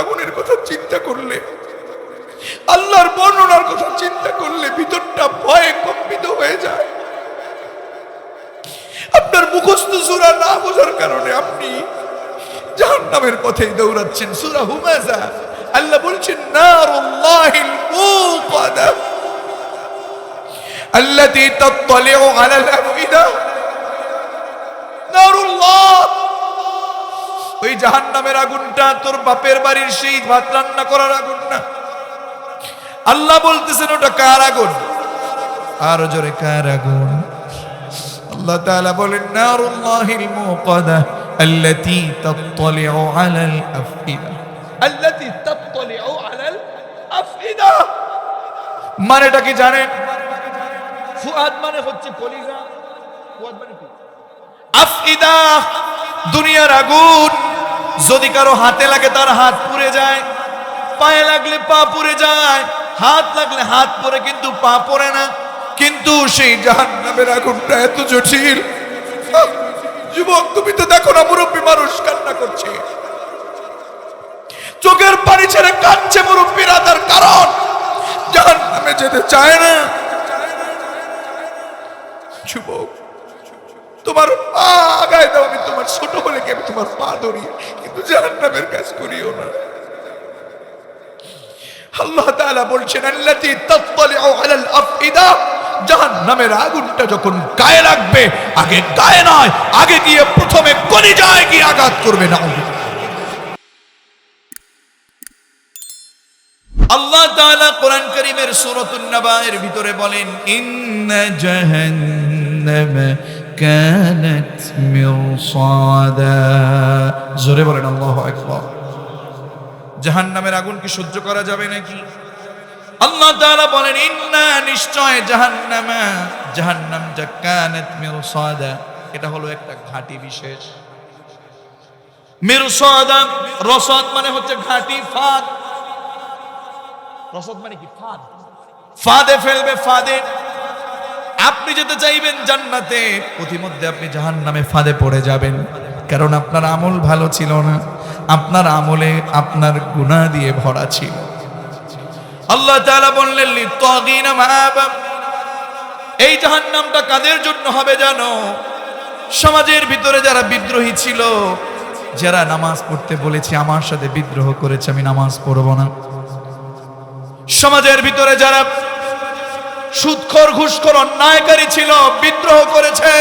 আগুনের কথা চিন্তা করলে, আল্লাহর বর্ণনার কথা চিন্তা করলে ভিতরটা ভয়ে কম্পিত হয়ে যায়। আপনার মুখস্থ সূরা না বোঝার কারণে আপনি জাহান্নামের পথেই দৌড়াচ্ছেন। সূরা হুমাযা আল্লাহ বলছেন নারুল্লাহিল মুকাদা আল্লাতী তাত্তালিউ আলাল আফইদা। নারুল্লাহ, ওই জাহান্নামের আগুনটা তোর বাপের বাড়ির সেই ভাত রান্না করার আগুন না। আল্লাহ বলতেছেন ওটা কার আগুন? আর জোরে কার আগুন? আল্লাহ তাআলা বলেন নারুল্লাহিল মুকাদা আল্লাতী তাত্তালিউ আলাল আফইদা। আল্লাতী তাত্তালিউ আলাল আফইদা মানেটা কি জানেন? ফুয়াদ মানে হচ্ছে কলিজা, ফুয়াদ মানে কি? আফইদা দুনিয়ার আগুন। যদি কারো হাতে লাগে তার হাত পুড়ে যায়, পায়ে লাগলে পা পুড়ে যায়, হাত লাগলে হাত পড়ে কিন্তু পা পড়ে না। কিন্তু সেই জাহান্নামের আগুনটা এত জটিল। যুবক, তুমি তো দেখো না মুরব্বী মানুষ কান্না করছে, চোখের পানি ছেড়ে কাঁদছে মুরব্বীরা, তার কারণ জাহান্নামে যেতে চায় না। যুবক, তোমার পা আগায় দাও, আমি তোমার ছোট বলে কি আমি তোমার পা ধরি, কিন্তু জাহান্নামের কাজ করিও না। আল্লাহ তাআলা বলছেন আল্লাতী তাত্তালিউ আলাল আফইদা, জাহান্নামের আগুনটা যখন গায়ে লাগবে, আগে গায়ে নয়, আগে গিয়ে প্রথমে কলিজায় গিয়ে আঘাত করবে না। আল্লাহ তাআলা কোরআন কারীমের সূরাতুন নাবা এর ভিতরে বলেন ইন্না জাহান্নামা কানাত মিরসাদা। জোরে বলেন আল্লাহু আকবার। জাহান্নামের আগুন কি সহ্য করা যাবে নাকি? আল্লাহ তাআলা বলেন ইন্না, নিশ্চয়, জাহান্নাম যা কানাত মিরসাদা, এটা হলো একটা ঘাঁটি বিশেষ। মিরসাদা, রসাদ মানে হচ্ছে ঘাঁটি, ফাঁদ। রসাদ মানে কি? ফাঁদ। ফাঁদে ফেলবে, ফাঁদে। আপনি যেতে চাইবেন জান্নাতে, প্রতিমধ্যে আপনি জাহান্নামে ফাঁদে পড়ে যাবেন। কারণ আপনার আমল ভালো ছিল না, আপনার আমলে আপনার গুনাহ দিয়ে ভরা ছিল। আল্লাহ তাআলা বললেন লিত্তাগিনা মাআবা, এই জাহান্নামটা কাদের জন্য হবে জানো? সমাজের ভিতরে যারা বিদ্রোহী ছিল, যারা নামাজ পড়তে বলেছে আমার সাথে বিদ্রোহ করেছে, আমি নামাজ পড়ব না। সমাজের ভিতরে যারা সুদখোর, ঘুষখোর, অন্যায়কারী ছিল, বিদ্রোহ করেছে,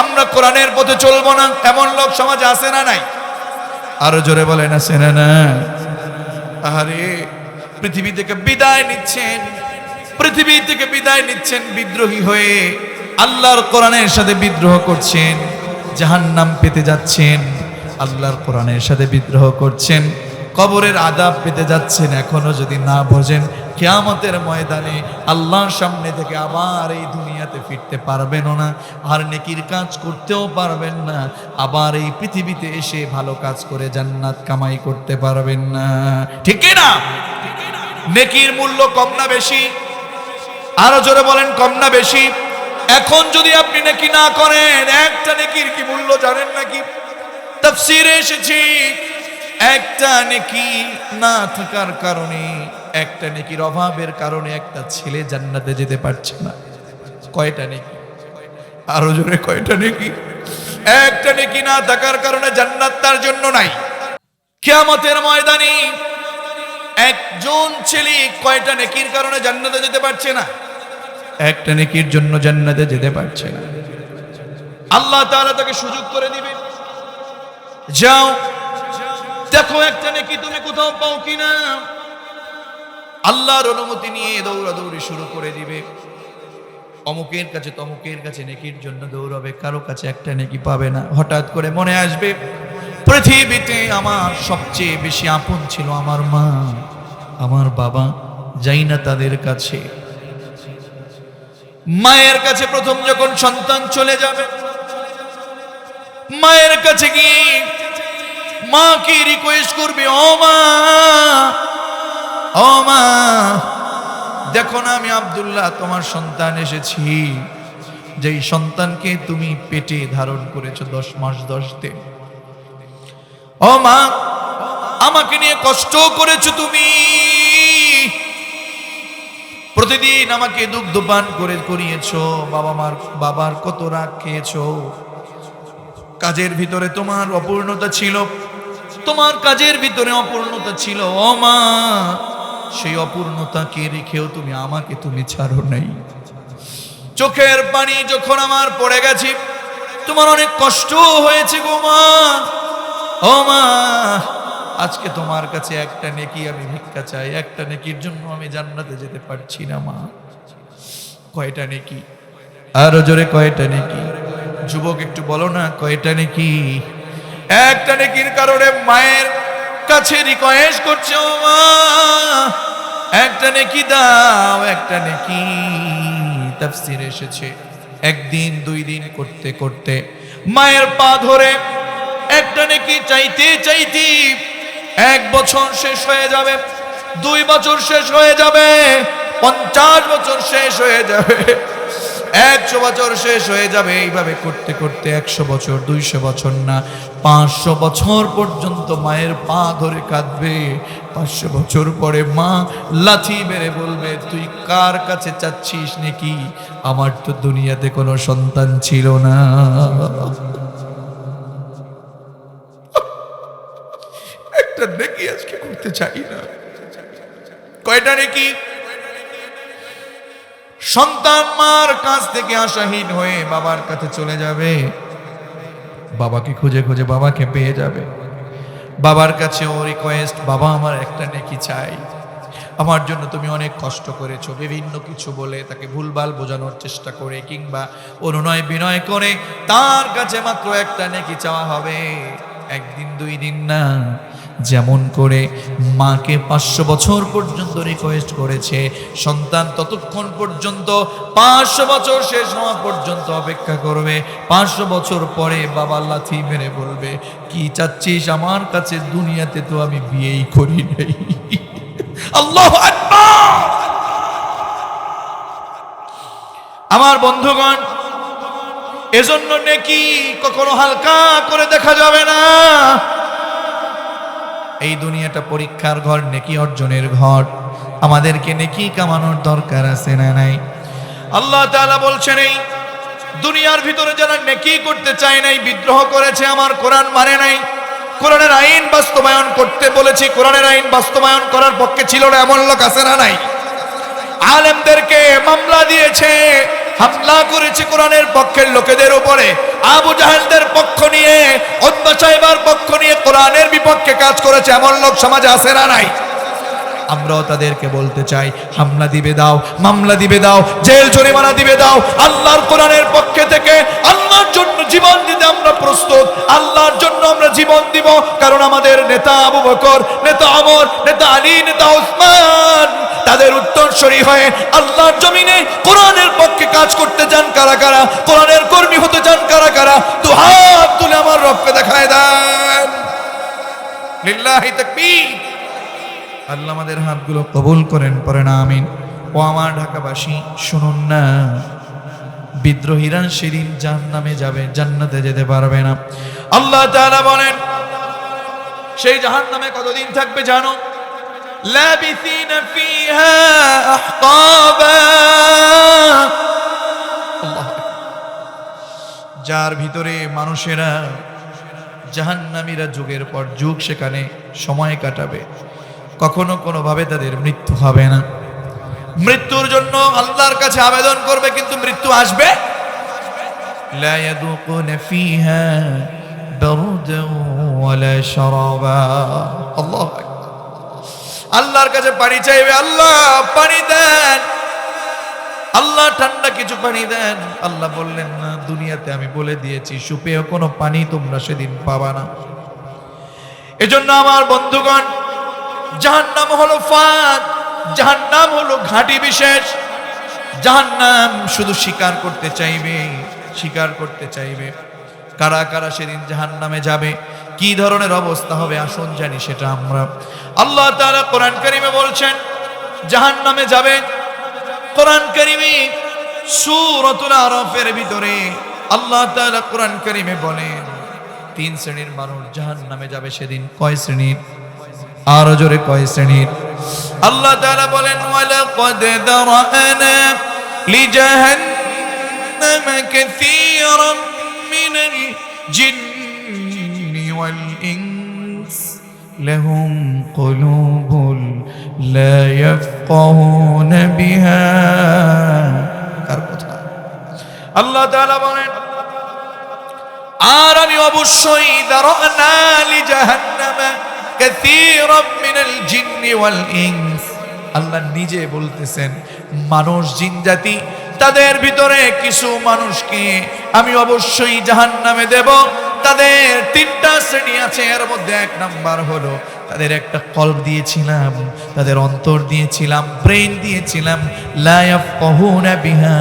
আমরা কোরআনের পথে চলবো না, এমন লোক সমাজে আছে না নাই? আরো জোরে বলেন আছে না না? আরে পৃথিবী থেকে বিদায় নিচ্ছেন, পৃথিবী থেকে বিদায় নিচ্ছেন বিদ্রোহী হয়ে, আল্লাহর কোরআনের সাথে বিদ্রোহ করছেন, জাহান্নাম পেতে যাচ্ছেন। আল্লাহর কোরআনের সাথে বিদ্রোহ করছেন, কবরের আযাব পেতে যাচ্ছেন। এখনো যদি না বোঝেন, কিয়ামতের ময়দানে আল্লাহর সামনে থেকে আবার এই দুনিয়াতে ফিরতে পারবেন না, আর নেকির কাজ করতেও পারবেন না, আবার এই পৃথিবীতে এসে ভালো কাজ করে জান্নাত কামাই করতে পারবেন না। ঠিক কি না? নেকির মূল্য কম না বেশি? আরো জোরে বলেন, কম না বেশি? এখন যদি আপনি নেকি না করেন, একটা নেকির কি মূল্য জানেন নাকি? তাফসীরে এসেছে একটা নেকি না থাকার কারণে, একটা নেকির অভাবের কারণে একটা ছেলে জান্নাতে যেতে পারছে না। কয়টা নেকি? আরো জোরে, কয়টা নেকি? একটা নেকি না থাকার কারণে জান্নাত তার জন্য নাই। কিয়ামতের ময়দানে একজন ছেলে কয়টা নেকির কারণে জান্নাতে যেতে পারছে না? একটা নেকির জন্য জান্নাতে যেতে পারছে না। আল্লাহ তাআলা তাকে সুযোগ করে দিবেন, যাও দেখো একটা নেকি তুমি কোথাও পাও কিনা। আল্লাহর অনুমতি নিয়ে দৌড়াদৌড়ি শুরু করে দিবে, অমুকের কাছে তমুকের কাছে নেকির জন্য দৌড়াবে, কারো কাছে একটা নেকি পাবে না। হঠাৎ করে মনে আসবে পৃথিবীতে আমার সবচেয়ে বেশি আপন ছিল আমার মা, আমার বাবা, যাই না তাদের কাছে। মায়ের কাছে প্রথম যখন সন্তান চলে যাবে, মায়ের কাছে গিয়ে মা কি রিকোয়েস্ট করবে, ও মা, ও মা, দেখো না আমি আব্দুল্লাহ তোমার সন্তান এসেছি, যেই সন্তানকে তুমি পেটে ধারণ করেছো 10 মাস 10 দিন। ও মা, আমাকে নিয়ে কষ্ট করেছো তুমি, প্রতিদিন আমাকে দুগ্ধ পান করে করিয়েছো, বাবার কত রাগ খেয়েছো, কাজের ভিতরে তোমার অপূর্ণতা ছিল, তোমার কাজের ভিতরে অপূর্ণতা ছিল। ও মা, সেই অপূর্ণতাকে রেখেও আমাকে তুমি ছাড়ো নাই। চোখের পানি যখন আমার পড়ে গেছে, তোমার অনেক কষ্ট হয়েছে গো মা। ও মা, আজকে তোমার কাছে একটা নেকি আমি ভিক্ষা চাই, একটা নেকির জন্য আমি জান্নাতে যেতে পারছি না মা। কয়টা নেকি? আরো জোরে কয়টা নেকি? যুবক একটু বলো না, কয়টা নেকি? একটা নেকির কারণে মায়ের কাছে রিকোয়েস্ট করছে, ও মা একটা নেকি দাও, একটা নেকি। তাফসীরে এসেছে একদিন দুই দিন করতে করতে মায়ের পা ধরে একটা নেকি চাইতে চাইতে 1 বছর শেষ হয়ে যাবে, 2 বছর শেষ হয়ে যাবে, 50 বছর শেষ হয়ে যাবে, 100 বছর শেষ হয়ে যাবে। এইভাবে করতে করতে 100 বছর, 200 বছর না, 500 বছর পর্যন্ত মায়ের পা ধরে কাঁদবে। 500 বছর পরে মা লাথি মেরে বলবে, তুই কার কাছে চাচ্ছিস নাকি? আমার তো দুনিয়াতে কোনো সন্তান ছিল না। একটা নেকি আজকে করতে চাই না। কয়টা নেকি? সন্তান মার কাছ থেকে আশাহীন হয়ে বাবার কাছে চলে যাবে, বাবাকে খুঁজে খুঁজে বাবাকে পেয়ে যাবে, বাবার কাছে ও রিকোয়েস্ট, বাবা আমার একটা নেকি চাই, আমার জন্য তুমি অনেক কষ্ট করেছো। বিভিন্ন কিছু বলে তাকে ভুলভাল বোঝানোর চেষ্টা করে কিংবা অনুনয় বিনয় করে তার কাছে মাত্র একটা নেকি চাওয়া হবে। একদিন দুই দিন না, যেমন করে মাকে 500 বছর পর্যন্ত রিকোয়েস্ট করেছে, সন্তান ততক্ষণ পর্যন্ত 500 বছর শেষ হওয়া পর্যন্ত অপেক্ষা করবে। 500 বছর পরে বাবা লাথি মেরে বলবে, কি চাচ্ছিস আমার কাছে? দুনিয়াতে তো আমি বিয়েই করি নাই। আল্লাহু আকবার। আমার বন্ধুগণ, এজন্য নেকি কখনো হালকা করে দেখা যাবে না। এই দুনিয়াটা পরীক্ষার ঘর, নেকি অর্জনের ঘর। আমাদেরকে নেকি কামানোর দরকার আছে না নাই? আল্লাহ তাআলা বলছেন, এই দুনিয়ার ভিতরে যারা নেকি করতে চায় নাই, বিদ্রোহ করেছে, আমার কোরআন মানে নাই, কোরআনের আইন বাস্তবায়ন করতে বলেছি, কোরআনের আইন বাস্তবায়ন করার পক্ষে ছিল না, এমন লোক আছে না নাই? আলেমদেরকে মামলা দিয়েছে, হামলা করেছে কোরআনের পক্ষের লোকেদের উপরে। আবু জাহেলদের পক্ষ নিয়ে, উতবা সাহেবের পক্ষ নিয়ে কোরআনের বিপক্ষে কাজ করেছে, এমন লোক সমাজে আছে না নাই? আমরাও তাদেরকে বলতে চাই, হামলা দিবে দাও, মামলা দিবে দাও, জেল জরিমানা দিবে দাও। আল্লাহর কোরআনের পক্ষে থেকে আল্লাহর জন্য জীবন দিতে আমরা প্রস্তুত। আল্লাহর জন্য আমরা জীবন দিব, কারণ আমাদের নেতা আবু বকর, নেতা ওমর, নেতা আলী, নেতা ওসমান, তাদের উত্তরসূরি হয়ে আল্লাহর জমিনে কোরআনের পক্ষে কাজ করতে চান কারা কারা? কোরআনের কর্মী হতে চান কারা কারা? দুহাত তুলে আমার রবকে দেখায় দেন। লিল্লাহি তাকবীর। আল্লাহ আমাদের হাতগুলো কবুল করেন, পড়েন আমিন। ও আমার ঢাকাবাসী, শুনুন না, বিদ্রোহীরা সেদিন জাহান্নামে যাবে, জান্নাতে যেতে পারবে না। আল্লাহ তাআলা বলেন, সেই জাহান্নামে কতদিন থাকবে জানো? লাবিসিনা ফিহা আহকাবা। যার ভিতরে মানুষেরা, জাহান্নামীরা যুগের পর যুগ সেখানে সময় কাটাবে, কখনো কোনোভাবে তাদের মৃত্যু হবে না। মৃত্যুর জন্য আল্লাহর কাছে আবেদন করবে, কিন্তু মৃত্যু আসবে। লা ইয়াযুকুনা ফিহা বারদান ওয়ালা শারাবা। আল্লাহু আকবার। আল্লাহর কাছে পানি চাইবে, আল্লাহ পানি দেন, আল্লাহ ঠান্ডা কিছু পানি দেন। আল্লাহ বললেন, না, দুনিয়াতে আমি বলে দিয়েছি সুপেয় কোনো পানি তোমরা সেদিন পাবা না। এজন্য আমার বন্ধুগণ, জাহান্নাম হলো ফাঁদ, জাহান্নাম হলো ঘাঁটি বিশেষ। জাহান্নাম শুধু স্বীকার করতে চাইবে, স্বীকার করতে চাইবে। কারা কারা সেদিন জাহান্নামে যাবে, কি ধরনের অবস্থা হবে, আসুন জানি সেটা আমরা। আল্লাহ তাআলা কোরআন কারীমে বলছেন জাহান্নামে যাবে। কোরআন কারীমে সূরাতুল আরাফের ভিতরে আল্লাহ তাআলা কোরআন কারীমে বলেন 3 শ্রেণীর মানুষ জাহান্নামে যাবে সেদিন। কয় শ্রেণীর? আরো জোরে কয় শ্রেণীর? আল্লাহ তাআলা বলেন ওয়ালাকাদ দারানা লিজাহান্নাম কাসীরাম মিনাল জিন্নি ওয়াল ইনস লাহুম কুলুবুন লা ইয়াফকাহুনা বিহা। কার কথা? আল্লাহ তাআলা বলেন আর আমি অবশ্যই দারানা লিজাহান্নাম কাসীরাম মিনাল জিন্নি ওয়াল ইনস। আল্লাহ নিজে বলতেছেন মানুষ জিন জাতি তাদের ভিতরে কিছু মানুষকে আমি অবশ্যই জাহান্নামে দেব। তাদের তিনটা শ্রেণী আছে, এর মধ্যে এক নাম্বার হলো তাদের একটা কলব দিয়েছিলাম, তাদের অন্তর দিয়েছিলাম, ব্রেন দিয়েছিলাম, লা ইয়াফকাহুনা বিহা,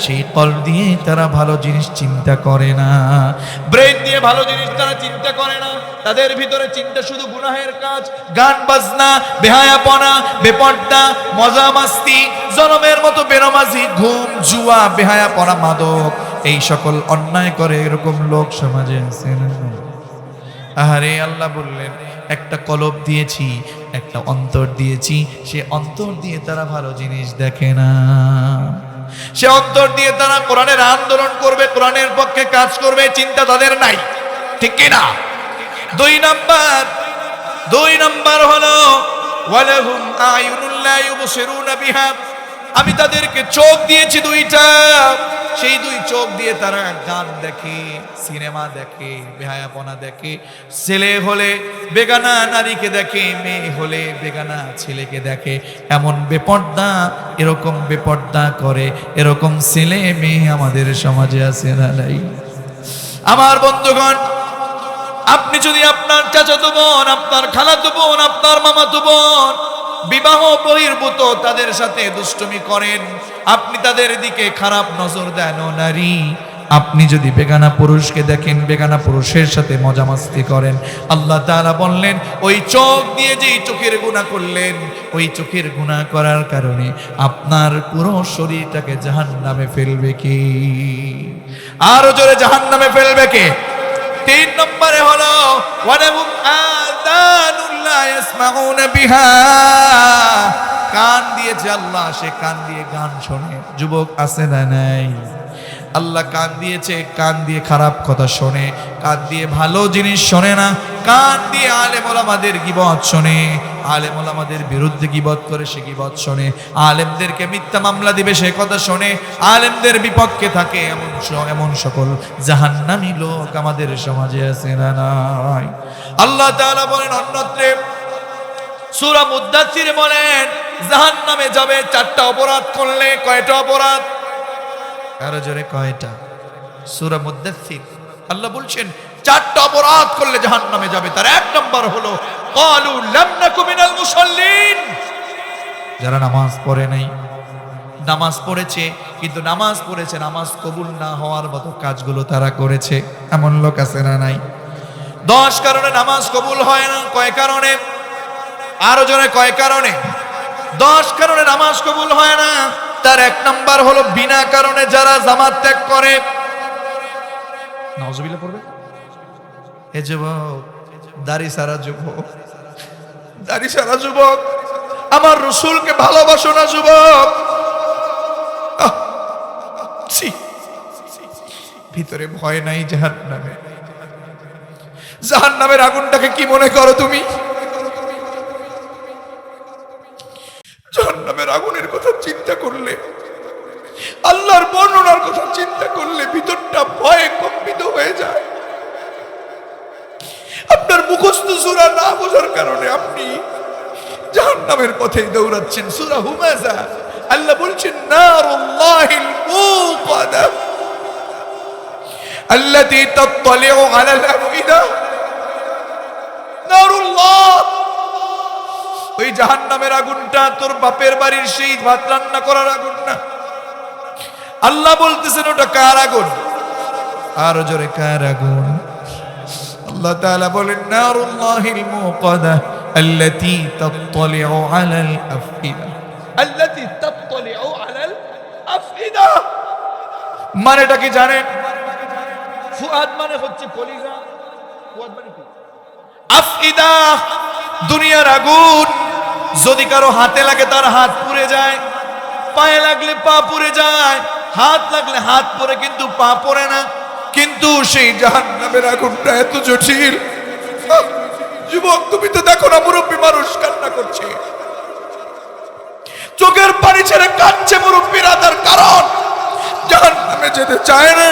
সেই কলব দিয়ে তারা ভালো জিনিস চিন্তা করে না, ব্রেন দিয়ে ভালো জিনিস তারা চিন্তা করে না। তাদের ভিতরে চিন্তা শুধু গুনাহের কাজ, গান বাজনা, বেহায়াপনা, বেপর্দা, মজা মাস্তি, জনমের মতো বেনামাজি, ঘুম, জুয়া, বেহায়াপনা, মাদক, এই সকল অন্যায় করে এরকম লোক সমাজে আছে না? আহারে আল্লাহ বললেন একটা কলব দিয়েছি, একটা অন্তর দিয়েছি, সে অন্তর দিয়ে তারা ভালো জিনিস দেখে না, সে অন্তর দিয়ে তারা কোরআনের আন্দোলন করবে, কোরআনের পক্ষে কাজ করবে, চিন্তা তাদের নাই, ঠিক কিনা? দুই নাম্বার হলো ওয়ালাহুম আয়ুনুন লা ইউবসিরুনা বিহা, আমি তাদেরকে চোখ দিয়েছি দুইটা, সেই দুই চোখ দিয়ে তারা গান দেখে, সিনেমা দেখে, বেহায়াপনা দেখে, ছেলে হলে বেগানা নারীকে দেখে, মেয়ে হলে বেগানা ছেলেকে দেখে, এমন বেপর্দা, এরকম বেপর্দা করে এরকম ছেলে মেয়ে আমাদের সমাজে আছে না নাই? আমার বন্ধুগণ, আপনি যদি আপনার চাচাতো বোন, আপনার খালাতো বোন, আপনার মামাতো বোন বিবাহ বহির্ভূত তাদের সাথে দুষ্টুমি করেন, আপনি তাদের দিকে খারাপ নজর দেন, ও নারী আপনি যদি বেগানা পুরুষকে দেখেন, বেগানা পুরুষের সাথে মজা মাস্তি করেন, আল্লাহ তাআলা বললেন ওই চোখ দিয়ে যেই চোখের গুনাহ করলেন, ওই চোখের গুনাহ করার কারণে আপনার পুরো শরীরটাকে জাহান্নামে ফেলবে কে? আরো জোরে, জাহান্নামে ফেলবে কে? তিন নম্বরে হলো ওয়ালাহুম আযানুন লা ইয়াসমাউনা বিহা, কান দিয়েছে আল্লাহ, সে কান দিয়ে গান শোনে। যুবক আছে না নাই? আল্লাহ কান দিয়েছে, কান দিয়ে খারাপ কথা শোনে, কান দিয়ে ভালো জিনিস শোনে না, কান দিয়ে আলেম ওলামাদের গীবত শোনে, আলেম ওলামাদের বিরুদ্ধে গীবত করে সে গীবত শোনে, আলেমদেরকে মিথ্যা মামলা দিবে সে কথা শোনে, আলেমদের বিপক্ষে থাকে, এমন সকল জাহান্নামী লোক আমাদের সমাজে আছে না নাই? আল্লাহ তাআলা বলেন অন্যত্রে সূরা মুদ্দাসসিরে বলেন জাহান্নামে যাবে চারটা অপরাধ করলে। কয়টা অপরাধ? আরো জোরে, কয়টা? সূরা মুদ্দাসসির আল্লাহ বলছেন চারটা অপরাধ করলে জাহান্নামে যাবে। তার এক নম্বর হলো ক্বালু লাম নাকু মিনাল মুসাল্লিন, যারা নামাজ পড়ে নাই, নামাজ পড়েছে কিন্তু নামাজ পড়েছে নামাজ কবুল না হওয়ার মতো কাজগুলো তারা করেছে, এমন লোক আছে না নাই? 10 কারণে নামাজ কবুল হয় না। কয় কারণে? আরো জোরে, কয় কারণে? 10 কারণে নামাজ কবুল হয় না। তার এক নাম্বার হলো বিনা কারণে যারা জামাত ত্যাগ করে। নাউজুবিল্লাহ পড়বে। এ যুবক, দাড়ি সারা যুবক, দাড়ি সারা যুবক, আমার রাসূলকে ভালোবাসো না যুবক? ভিতরে ভয় নাই জাহান্নামে? জাহান্নামের আগুনটাকে কি মনে করো তুমি? জাহান্নামের আগুনের কথা চিন্তা করলে, আল্লাহর বর্ণনার কথা চিন্তা করলে ভিতরটা ভয়ে কম্পিত হয়ে যায়। আপনার মুখস্থ সূরা না বোঝার কারণে আপনি জাহান্নামের পথে দৌড়াচ্ছেন। সূরা হুমাযা আল্লাহ বলছেন নারুল্লাহিল মুকাদা আল্লাতী তাত্তালিউ আলাল আফইদা, নারুল্লাহ, ওই জাহান্নামের আগুনটা তোর বাপের বাড়ির সেই ভাত রান্না করার আগুন না। আল্লাহ বলতেছেন ওটা কার আগুন? আরো জোরে, কার আগুন? আল্লাহ তাআলা বলেন নারুল্লাহিল মুকাদা আল্লাতী তাত্তালিউ আলাল আফইদা, আল্লাতী তাত্তালিউ আলাল আফইদা মানেটা কি জানেন? ফুয়াদ মানে হচ্ছে কলিজা। ফুয়াদ মানে কি? আফইদা, দুনিয়ার আগুন। যদি কারো হাতে লাগে তার হাত পুড়ে যায়, পায়ে লাগলে পা পুড়ে যায়, হাত লাগলে হাত পড়ে কিন্তু পা পড়ে না। কিন্তু সেই জাহান্নামের আগুনটা এত জটিল। যুবক, তুমি তো দেখো না, মুরব্বী মানুষ কান্না করছে, চোখের পানি ছেড়ে কাঁদছে মুরব্বীরা, তার কারণ জাহান্নামে যেতে চায় না।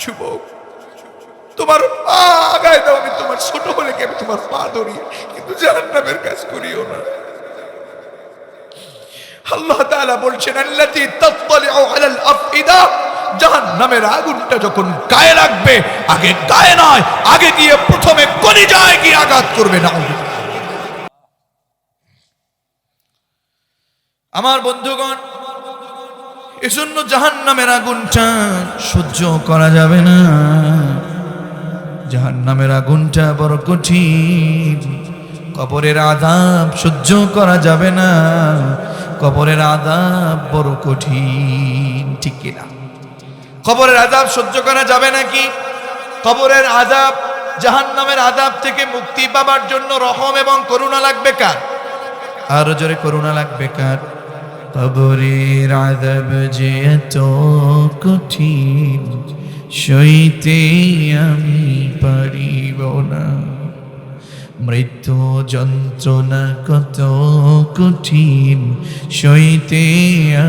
যুবক, তোমার পা আগায় দাও, আমি তোমার ছোট হলে কি আমি তোমার পা ধরি, কিন্তু জাহান্নামের কাজ করিও না। আল্লাহ তাআলা বলছেন, আল্লাতী তাত্তালিউ আলাল আফইদা, জাহান্নামের আগুনটা যখন গায়ে লাগবে, আগে গায়ে নয়, আগে গিয়ে প্রথমে কলিজায় গিয়ে আঘাত করবে না। আমার বন্ধুগণ, এজন্য জাহান্নামের আগুনটা সহ্য করা যাবে না। জাহান্নামের আগুনটা বড় কঠিন। কবরের আযাব সহ্য করা যাবে না। কবরের আযাব বড় কঠিন, ঠিক কিনা? কবরের আযাব সহ্য করা যাবে নাকি? কবরের আযাব, জাহান্নামের আযাব থেকে মুক্তি পাবার জন্য রহম এবং করুণা লাগবে কার? আর জোরে করুণা লাগবে কার? কবরের আযাব যে এত কঠিন, সইতে আমি পারিব না। মৃত্যু যন্ত্রণা কত কঠিন, সইতে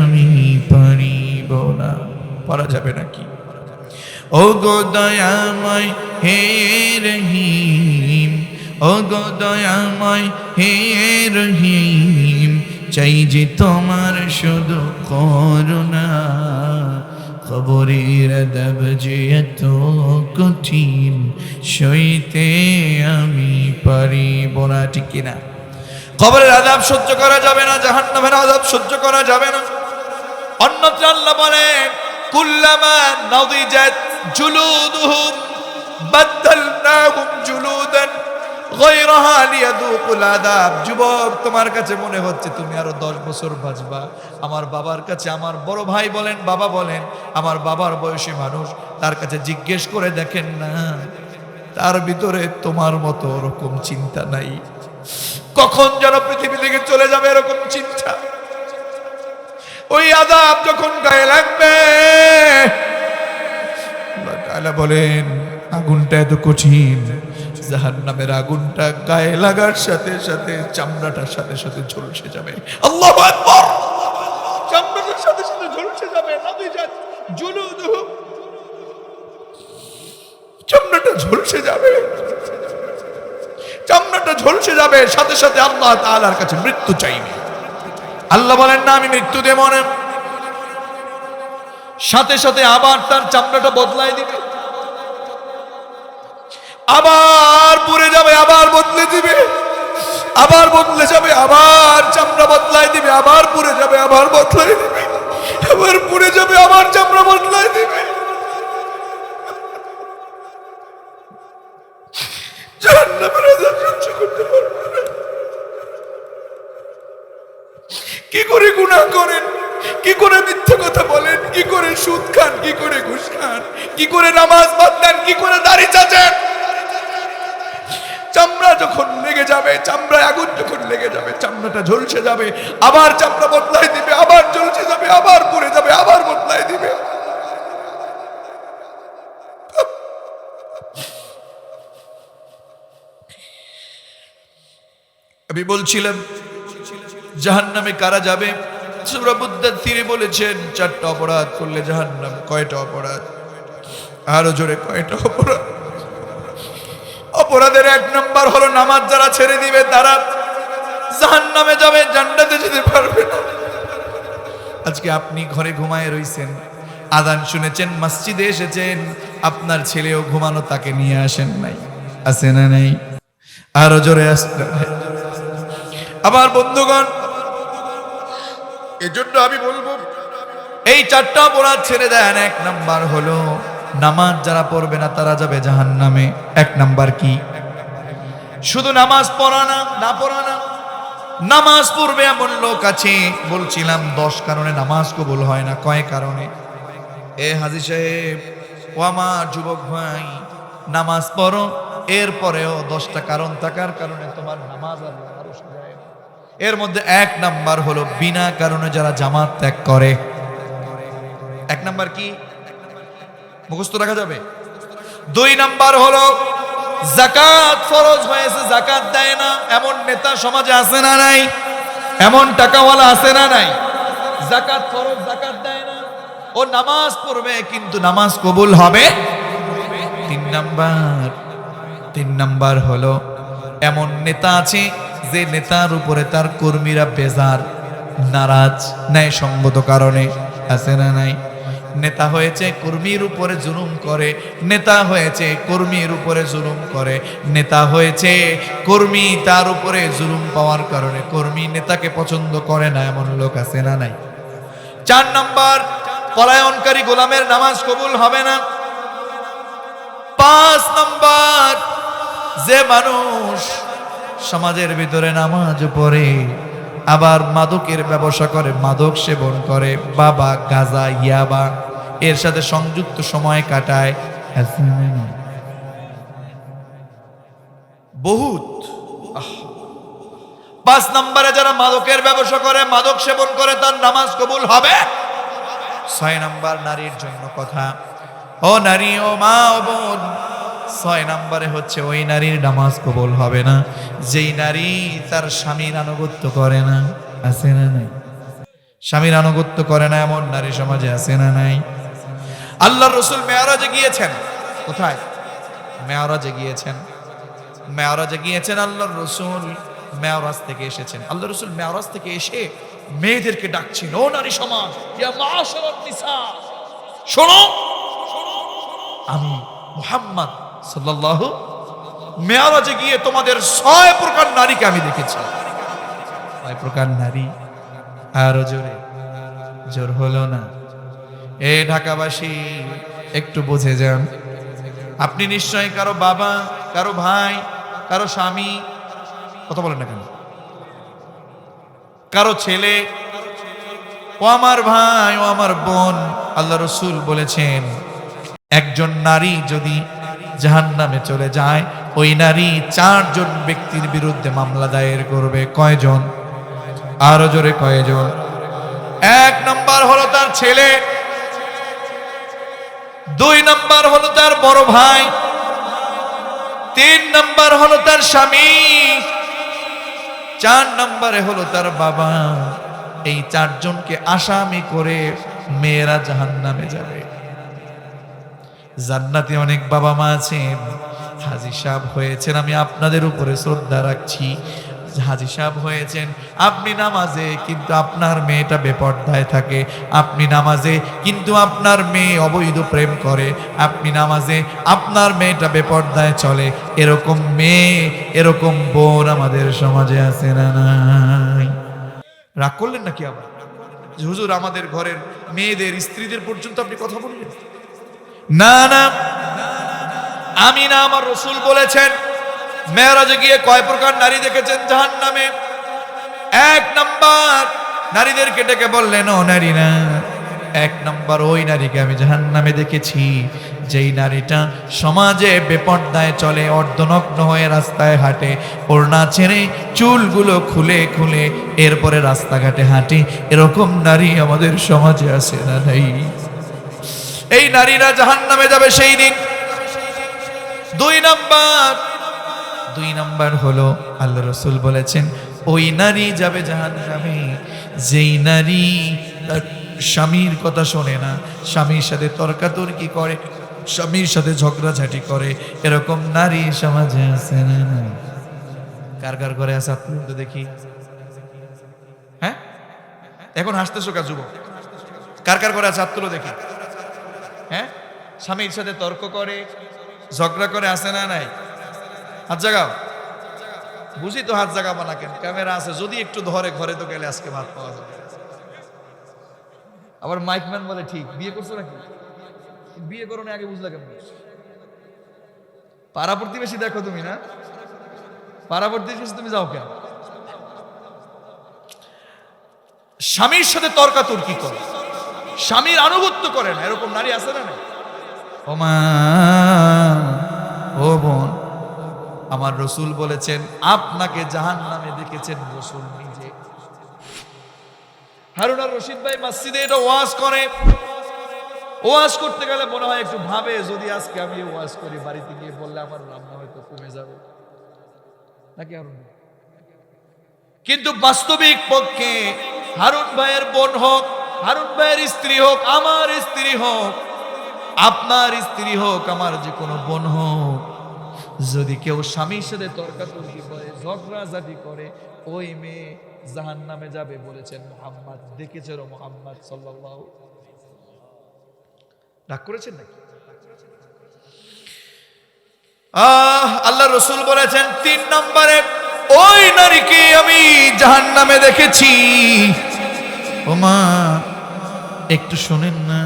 আমি পারিব না। পারা যাবে নাকি? ও গো দয়াময় হে রহিম, ও গো দয়াময় হে রহিম, চাই যে তোমার শুধু করুণা। কবরের আযাব যে এত কঠিন, সইতে আমি পারিব না, ঠিক কিনা? কবরের আযাব সহ্য করা যাবে না, জাহান্নামের আযাব সহ্য করা যাবে না। অন্যত্র আল্লাহ বলেন, কুল্লামা নাদিজাত জুলুদুহুম বাদদালনাহুম জুলুদান গায়রাহা লিয়াযুকুল আযাব। যুবক, তোমার কাছে মনে হচ্ছে তুমি আরো 10 বছর বাঁচবা। আমার বাবার কাছে, আমার বড় ভাই বলেন, বাবা বলেন, আমার বাবার বয়সী মানুষ, তার কাছে জিজ্ঞেস করে দেখেন না, তার ভিতরে তোমার মতো ওরকম চিন্তা নাই। কখন যেন পৃথিবী থেকে চলে যাবে এরকম চিন্তা। ওই আযাব যখন গায়ে লাগবে, আল্লাহ তাআলা বলেন, আগুনটা এত কঠিন, জাহান্নামের আগুনটা গায়ে লাগার সাথে সাথে চামড়াটার সাথে সাথে ঝলসে যাবে। আল্লাহু আকবার! চামড়াটার সাথে সাথে ঝলসে যাবে। নাদিজাত জুলুদুহুম, চামড়াটা ঝলসে যাবে, চামড়াটা ঝলসে যাবে, সাথে সাথে আল্লাহ তাআলার কাছে মৃত্যু চাইবে। আল্লাহ বলেন না, আমি মৃত্যু দেব না, সাথে সাথে আবার তার চামড়াটা বদলায় দিবে, আবার পুড়ে যাবে, আবার বদলে দিবে, আবার বদলে যাবে, আবার চামড়া বদলায় দিবে, আবার পুড়ে যাবে, আবার বদলায় দিবে, আবার পুড়ে যাবে, আবার চামড়া বদলায় দিবে। জাহান্নামের আযাব সহ্য করতে পারবে না। কি করে গুনাহ করেন, কি করে মিথ্যা কথা বলেন, কি করে সুদ খান, কি করে ঘুষ খান, কি করে নামাজ বাদ দেন, কি করে দাড়ি চাচেন, চামড়া যখন লেগে যাবে, চামড়ায় আগুন যখন লেগে যাবে, চামড়াটা ঝলসে যাবে, আবার চামড়া বদলাই দিবে, আবার ঝলসে যাবে, আবার পুড়ে যাবে, আবার বদলাই দিবে। আমি বলছিলাম জাহান্নামে কারা যাবে। সূরা মুদ্দাথিরে বলেছেন 4টা অপরাধ করলে জাহান্নাম। কয়টা অপরাধ? আরো জোরে, কয়টা অপরাধ? অপরাধের 1 নাম্বার হলো নামাজ যারা ছেড়ে দিবে তারা জাহান্নামে যাবে, জান্নাতে যেতে পারবে না। আজকে আপনি ঘরে ঘুমায় রইছেন, আযান শুনেছেন, মসজিদে এসেছেন, আপনার ছেলেও ঘুমানো, তাকে নিয়ে আসেন নাই, আছে না নাই? আরো জোরে আসতে। আমার বন্ধুগণ, এজন্য আমি বলবো এই 4টা অপরাধ ছেড়ে দেন। 1 নাম্বার হলো নামাজ যারা পড়বে না তারা যাবে জাহান্নামে। 1 নাম্বার কি? শুধু নামাজ পড়া না, না পড়া না, নামাজ পড়বে এমন লোক আছে, বলছিলাম 10 কারণে নামাজ কবুল হয় না। কয় কারণে? এ হাজী সাহেব, ও আমার যুবক ভাই, নামাজ পড়ো, এরপরেও 10টা কারণ থাকার কারণে তোমার নামাজ আল্লাহ আরশ যায় না। এর মধ্যে 1 নাম্বার হলো বিনা কারণে যারা জামাত ত্যাগ করে। 1 নাম্বার কি মুখস্থ রাখা যাবে? 2 নাম্বার হলো যাকাত ফরজ হয়েছে যাকাত দেয় না, এমন নেতা সমাজে আছে না নাই? এমন টাকাওয়ালা আছে না নাই? যাকাত ফরজ যাকাত দেয় না, ও নামাজ পড়বে কিন্তু নামাজ কবুল হবে। 3 নাম্বার হলো এমন নেতা আছে যে নেতার উপরে তার কর্মীরা বেজার, নারাজ, ন্যায়সঙ্গত কারণে, আছে না নাই? নেতা হয়েছে কর্মীর উপরে জুলুম করে, নেতা হয়েছে কর্মীর উপরে জুলুম করে, নেতা হয়েছে কর্মী তার উপরে জুলুম পাওয়ার কারণে কর্মী নেতাকে পছন্দ করে না, এমন লোক আছে না নাই? 4 নাম্বার পলায়নকারী গোলামের নামাজ কবুল হবে না। 5 নাম্বার যে মানুষ সমাজের ভিতরে নামাজ পড়ে আবার মাদকের ব্যবসা করে, মাদক সেবন করে, বাবা গাঁজা ইয়াবা এর সাথে সংযুক্ত সময় কাটায়, বহুত। 5 নম্বরে যারা মাদকের ব্যবসা করে, মাদক সেবন করে, তার নামাজ কবুল হবে। 6 নাম্বার নারীর জন্য কথা, ও নারী, ও মা, ও বোন, 6 নম্বরে হচ্ছে ওই নারীর নামাজ কবুল হবে না যেই নারী তার স্বামীর আনুগত্য করে না, আছে না নাই? স্বামীর আনুগত্য করে না এমন নারী সমাজে আছে না নাই? আল্লাহর রাসূল মেরাজে গিয়েছেন, কোথায়? মেরাজে গিয়েছেন, মেরাজে গিয়েছেন আল্লাহর রাসূল মেরাজ থেকে এসেছেন। আল্লাহর রাসূল মেরাজ থেকে এসে মেয়েদেরকে ডাকছেন, ও নারী সমাজ, ইয়া মাশারান নিসা, শোনো, আমি মুহাম্মদ সাল্লাল্লাহু মেরাজে গিয়ে তোমাদের 6 প্রকার নারীকে আমি দেখেছি। 6 প্রকার নারী। আরো জোরে, জোর হলো না? এ ঢাকাবাসী একটু বুঝে যান, আপনি নিশ্চয়ই কারো বাবা, কারো ভাই, কারো স্বামী, কথা বলেন না কেন, কারো ছেলে, ও আমার ভাই, ও আমার বোন, আল্লাহ রাসূল বলেছেন একজন নারী যদি জাহান্নামে চলে যায়, ওই নারী 4 জন ব্যক্তির বিরুদ্ধে মামলা দায়ের করবে। কয়জন? আরো জোরে, কয়জন? 1 নাম্বার হলো তার ছেলে, 2 নাম্বার হলো তার বড় ভাই, 3 নাম্বার হলো তার স্বামী, 4 নাম্বারে হলো তার বাবা। এই 4 জনকে আসামি করে মেয়েরা জাহান্নামে যাবে। জান্নাতে অনেক বাবা মা আছেন, হাজী সাহেব হয়েছেন, আমি আপনাদের উপরে শ্রদ্ধা রাখছি, হাজী সাহেব হয়েছেন, আপনি নামাজে কিন্তু আপনার মেয়েটা বেপরদায় থাকে, আপনি নামাজে কিন্তু আপনার মেয়ে অবৈধ প্রেম করে, আপনি নামাজে আপনার মেয়েটা বেপরদায় চলে, এরকম মেয়ে, এরকম বোন আমাদের সমাজে আছে না নাই? রাগ করলেন নাকি আবার যে হুজুর আমাদের ঘরের মেয়েদের, স্ত্রীদের পর্যন্ত আপনি কথা বললেন? না না, আমি না, আমার রাসূল বলেছেন মেরাজে গিয়ে কয় প্রকার নারী দেখেছেন জাহান্নামে। 1 নাম্বার নারীদেরকে ডেকে বললেন, ও নারীরা, 1 নাম্বার ওই নারীকে আমি জাহান্নামে দেখেছি যেই নারীটা সমাজে বেপরদায় চলে, অর্ধনগ্ন হয়ে রাস্তায় হাঁটে, ওড়না ছেড়ে চুলগুলো খুলে খুলে এরপরে রাস্তাঘাটে হাঁটে, এরকম নারী আমাদের সমাজে আছে না নাই? এই নারীরা জাহান্নামে যাবে সেই দিন। 2 নাম্বার হলো আল্লাহ রাসূল বলেছেন ওই নারী যাবে জাহান্নামে যেই নারী তার স্বামীর কথা শোনে না, স্বামীর সাথে তর্কাতর্কি করে, স্বামীর সাথে ঝগড়াঝাটি করে, এরকম নারী সমাজে আছে না? কার কার করে আছে আপনি তো দেখি। হ্যাঁ, এখন হাসতেছো কা যুবক? কার কার করে আছে আত্মলো দেখি। হ্যাঁ, স্বামীর সাথে তর্ক করে, ঝগড়া করে, আছে না নাই? হাত জাগাও। বুঝি তো হাত জাগাবো না কেন, ক্যামেরা আছে, যদি একটু ধরে ঘরে তো গেলে আজকে ভাত পাওয়া যাবে। আবার মাইকম্যান বলে ঠিক, বিয়ে করছো নাকি? বিয়ে করো না, আগে বুঝলা কেমন? পাড়া প্রতিবেশী দেখো তুমি না, পাড়া প্রতিবেশী তুমি যাও কেন? স্বামীর সাথে তর্কাতর্কি করে, স্বামীর আনুগত্য করে না, এরকম নারী আছে না? ওমা বোন, আমার রসুল বলেছেন আপনাকে জাহান্নামে দেখেছেন রসুল নিজে। হারুন আর রশিদ ভাই মসজিদে এটা ওয়াজ করে। ওয়াজ করতে গেলে মনে হয় একটু ভাবে, যদি আজকে আমি ওয়াজ করি বাড়িতে গিয়ে বললে আমার রান্না হয়তো কমে যাবে নাকি হারুন। কিন্তু বাস্তবিক পক্ষে হারুন ভাইয়ের বোন হোক, হারুন ভাইয়ের স্ত্রী হোক, আমার স্ত্রী হোক, আপনার স্ত্রী হোক, আমার যে কোনো বোন হোক, যদি কেউ স্বামীর সাথে তর্কাতর্কি করে, ঝগড়াঝাটি করে, ওই মেয়ে জাহান্নামে যাবে বলেছেন মুহাম্মদ। দেখেছেন মুহাম্মদ সাল্লাল্লাহু। রাগ করেছেন নাকি? আল্লাহ রসুল বলেছেন 3 নম্বরে ওই নারীকে আমি জাহান্নামে দেখেছি। ওমা একটু শোনেন না,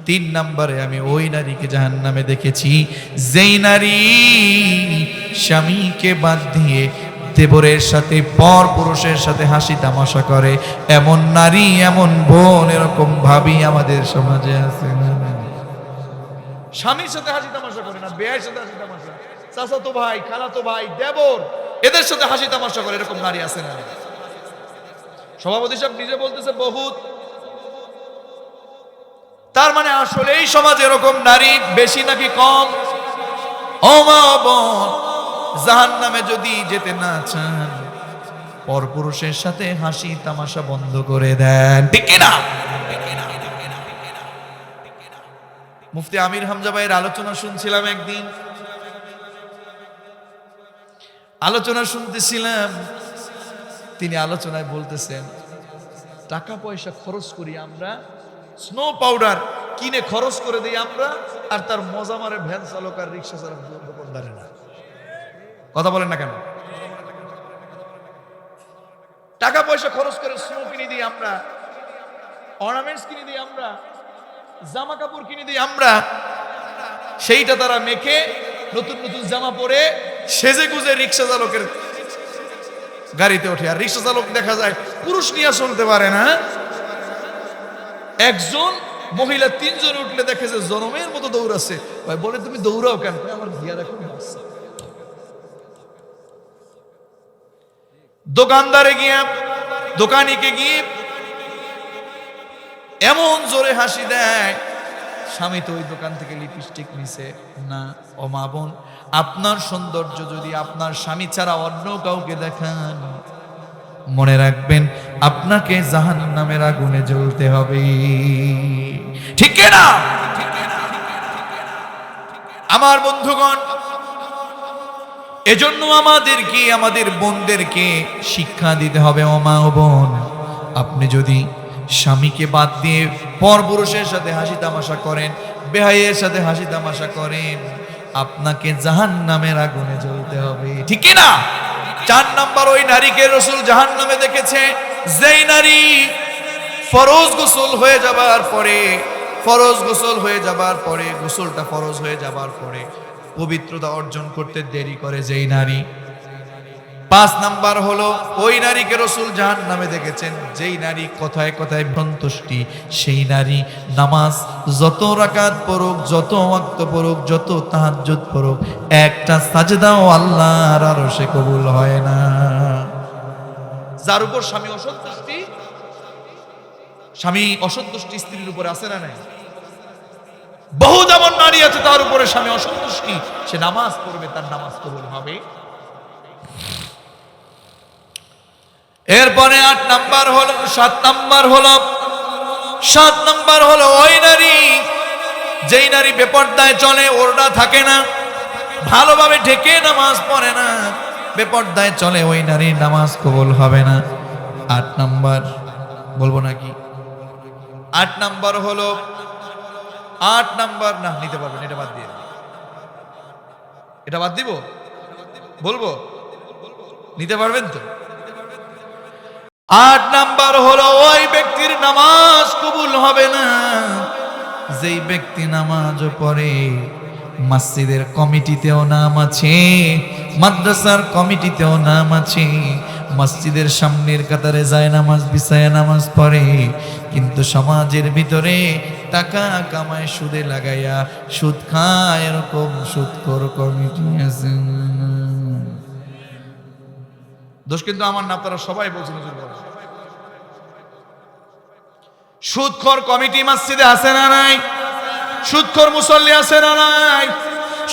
3 নম্বরে আমি ওই নারীকে জাহান্নামে দেখেছি যেই নারী স্বামীকে বাদ দিয়ে দেবরের সাথে পর পুরুষের সাথে হাসি তামাশা করে। এমন নারী, এমন বোন, এরকম ভাবি আমাদের সমাজে আছে না? স্বামীর সাথে হাসি তামাশা করে না, বেয়ার সাথে হাসি তামাশা, চাচাতো ভাই, খালাতো ভাই, দেবর, এদের সাথে হাসি তামাশা করে, এরকম নারী আছে না? সভাপতি সাহেব নিজে বলতেছে বহুত। তার মানে আসলে এই সমাজে এরকম নারী বেশি নাকি কম? ও মা বোন, জাহান্নামে যদি যেতে না চান, পরপুরুষের সাথে হাসি তামাশা বন্ধ করে দেন, ঠিক কিনা? মুফতি আমির হামজা ভাইয়ের আলোচনা শুনছিলাম একদিন। আলোচনা শুনতেছিলাম, তিনি আলোচনায় বলতেছেন টাকা পয়সা খরচ করি আমরা, স্নো পাউডার কিনে খরচ করে দিই আমরা, আর তার মজা মারে ভ্যান চালক আর রিক্সা চালক দোকানদারে না। কথা বলেন না কেন? টাকা পয়সা খরচ করে স্নো কিনে দিই আমরা, অর্নামেন্টস কিনে দিই আমরা, জামা কাপড় কিনে দিই আমরা, সেইটা তারা মেখে নতুন নতুন জামা পরে সেজে গুজে রিক্সা চালকের গাড়িতে ওঠে। আর রিক্সা চালক দেখা যায় পুরুষ নিয়ে চলতে পারে না, একজন মহিলা 3 জন উঠলে দেখে যে জনমের মতো দৌড়াচ্ছে। ভাই বলে তুমি দৌড়াও কেন? আমার গিয়ার এখন বাড়ছে। দোকানদারে গিয়ে, দোকানিকে গিয়ে এমন জোরে হাসি দেয়, স্বামী তো ওই দোকান থেকে লিপস্টিক নিছে না। ও মা বোন, আপনার সৌন্দর্য যদি আপনার স্বামী ছাড়া অন্য কাউকে দেখান, মনে রাখবেন আপনাকে জাহান্নামের আগুনে জ্বলতে হবে, ঠিক না? আমার বন্ধুগণ, এজন্য আমাদেরকে, আমাদের বোনদেরকে শিক্ষা দিতে হবে। ও মা ও বোন, আপনি যদি স্বামীকে বাদ দিয়ে পরপুরুষের সাথে হাসি তামাশা করেন, বেহাইয়ের সাথে হাসি তামাশা করেন, আপনাকে জাহান্নামের আগুনে জ্বলতে হবে, ঠিক কি না? 4 নম্বর ওই নারীকে রাসূল জাহান্নামে দেখেছে যেই নারী ফরজ গোসল হয়ে যাবার পরে, ফরজ গোসল হয়ে যাবার পরে, গোসলটা ফরজ হয়ে যাবার পরে পবিত্রতা অর্জন করতে দেরি করে যেই নারী। 5 নাম্বার হলো ওই নারীকে রাসূল জাহান্নামে দেখেছেন যেই নারী কথায় কথায় সন্তুষ্টি, সেই নারী নামাজ যত রাকাত পড়ুক, যত ওয়াক্ত পড়ুক, যত তাহাজ্জুদ পড়ুক, একটা সাজদাও আল্লাহর আরশে কবুল হয় না। যার উপর স্বামী অসন্তুষ্টি, স্বামী অসন্তুষ্টি স্ত্রীর উপরে আছে না নাই? বহু যেমন নারী আছে তার উপরে স্বামী অসন্তুষ্টি, সে নামাজ পড়বে, তার নামাজ কবুল হবে। এরপরে 8 নাম্বার হলো, 7 নাম্বার হলো, 7 নাম্বার হলো ওই নারী যেই নারী বেপর্দায় চলে, ওড়না থাকে না, ভালোভাবে ঢেকে নামাজ পড়ে না, বেপর্দায় চলে, ওই নারীর নামাজ কবুল হবে না। 8 নাম্বার বলবো নাকি? 8 নাম্বার হলো, 8 নাম্বার না নিতে পারবেন, এটা বাদ দিয়ে, এটা বাদ দিব, বলবো নিতে পারবেন তো? 8 নাম্বার হলো ওই ব্যক্তির নামাজ কবুল হবে না যেই ব্যক্তি নামাজ পড়ে, মসজিদের কমিটিতেও নাম আছে, মাদ্রাসার কমিটিতেও নাম আছে, মসজিদের সামনের কাতারে যায় নামাজ বিছায়া নামাজ পড়ে, কিন্তু সমাজের ভিতরে টাকা কামায় সুদে লাগাইয়া সুদ খায়, এরকম সুদখোর কমিটি আছে। দোষ কিন্তু আমার না, আপনারা সবাই বলছেন হুজুর বলেন। সুদখোর কমিটি মসজিদে আছে না নাই? সুদখোর মুসল্লি আছে না নাই?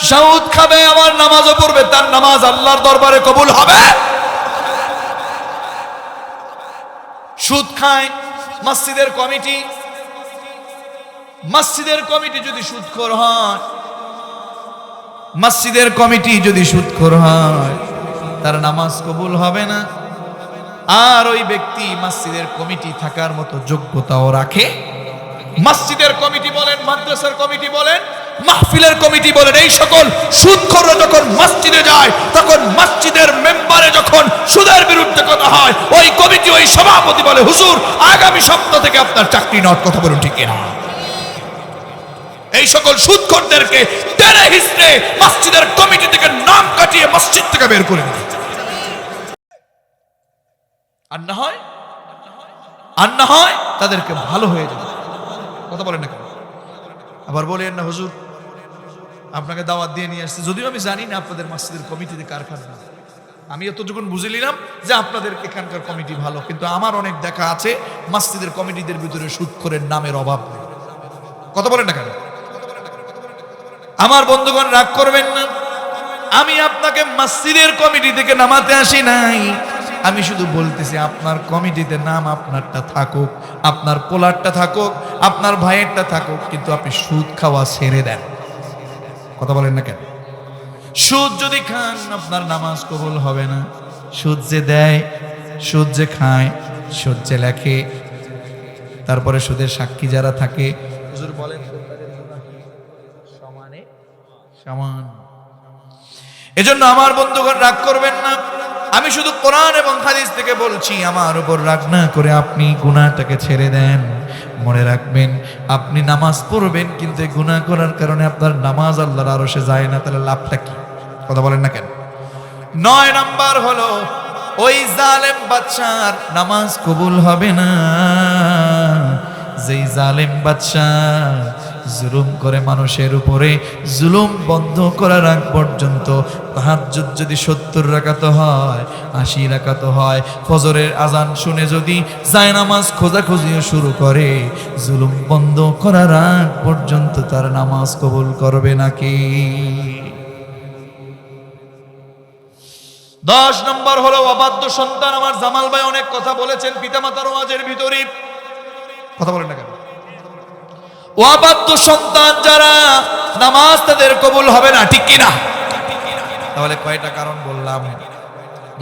সুদ খাবে আবার নামাজও পড়বে, তার নামাজ আল্লাহর দরবারে কবুল হবে? সুদ খায় মসজিদের কমিটি, মসজিদের কমিটি যদি সুদখোর হয়, মসজিদের কমিটি যদি সুদখোর হয়, তার নামাজ কবুল হবে না। আর ওই ব্যক্তি মসজিদের কমিটি থাকার মতো যোগ্যতাও রাখে। মসজিদের কমিটি বলেন, মাদ্রাসার কমিটি বলেন, মাহফিলের কমিটি বলেন, এই সকল সুদখোররা যখন মসজিদে যায়, তখন মসজিদের মেম্বারে যখন সুদের বিরুদ্ধে কথা হয়, ওই কমিটি, ওই সভাপতি বলে, হুজুর আগামী সপ্তাহ থেকে আপনার চাকরি নট। কথা বলুন ঠিক কিনা? এই সকল সুদখোরদেরকে টেনে হিসড়ে মসজিদের কমিটি থেকে নাম কাটিয়ে মসজিদ থেকে বের করে দিচ্ছে। আর না হয় তাদেরকে ভালো হয়ে যাবে। কথা বলেন না কেন? আবার বলেন না হুজুর আপনাকে দাওয়াত দিয়ে নিয়ে আসছে, যদিও আমি জানি না আপনাদের মসজিদের কমিটিতে কারখানা, আমি এতটুকুন বুঝে নিলাম যে আপনাদের এখানকার কমিটি ভালো, কিন্তু আমার অনেক দেখা আছে মসজিদের কমিটিদের ভিতরে সুদখোরের নামের অভাব নেই। কথা বলেন না কেন? আমার বন্ধুগণ রাগ করবেন না, আমি আপনাকে মসজিদের কমিটি থেকে নামাতে আসি নাই। আমি শুধু বলতেছি আপনার কমিটিতে নাম আপনারটা থাকুক, আপনার পোলারটা থাকুক, আপনার ভাইয়েরটা থাকুক, কিন্তু আপনি সুদ খাওয়া ছেড়ে দেন। কথা বলেন না কেন? সুদ যদি খান আপনার নামাজ কবুল হবে না। সুদ যে দেয়, সুদ যে খায়, সুদ যে লেখে, তারপরে সুদের সাক্ষী যারা থাকে, হুজুর বলেন সমানে সমান। এজন্য আমার বন্ধুগণ রাগ করবেন না, আমি শুধু কোরআন এবং হাদিস থেকে বলছি, আমার উপর রাগ না করে আপনি গুনাহটাকে ছেড়ে দেন। মনে রাখবেন আপনি নামাজ পড়বেন, কিন্তু গুনাহ করার কারণে আপনার নামাজ আল্লাহর আরশে যায় না, তাহলে লাভটা কি? কথা বলেন না কেন? 9 নাম্বার হলো ওই জালেম বাদশার নামাজ কবুল হবে না, যেই জালেম বাদশাহ জুলুম করে মানুষের উপরে, জুলুম বন্ধ করার আগ পর্যন্ত তাহাজ্জুদ যদি 70 রাকাত হয়, 80 রাকাত হয়, ফজরের আজান শুনে যদি জায়নামাজ খোঁজাখুঁজিও শুরু করে, জুলুম বন্ধ করার আগ পর্যন্ত তার নামাজ কবুল করবে নাকি? 10 নম্বর হলো অবাধ্য সন্তান। আমার জামাল ভাই অনেক কথা বলেছেন পিতামাতার ওয়াজের ভিতরে। কথা বলেন না কেন? অবাধ্য সন্তান যারা, নামাজ তাদের কবুল হবে না, ঠিক কিনা? তাহলে কয়টা কারণ বললাম?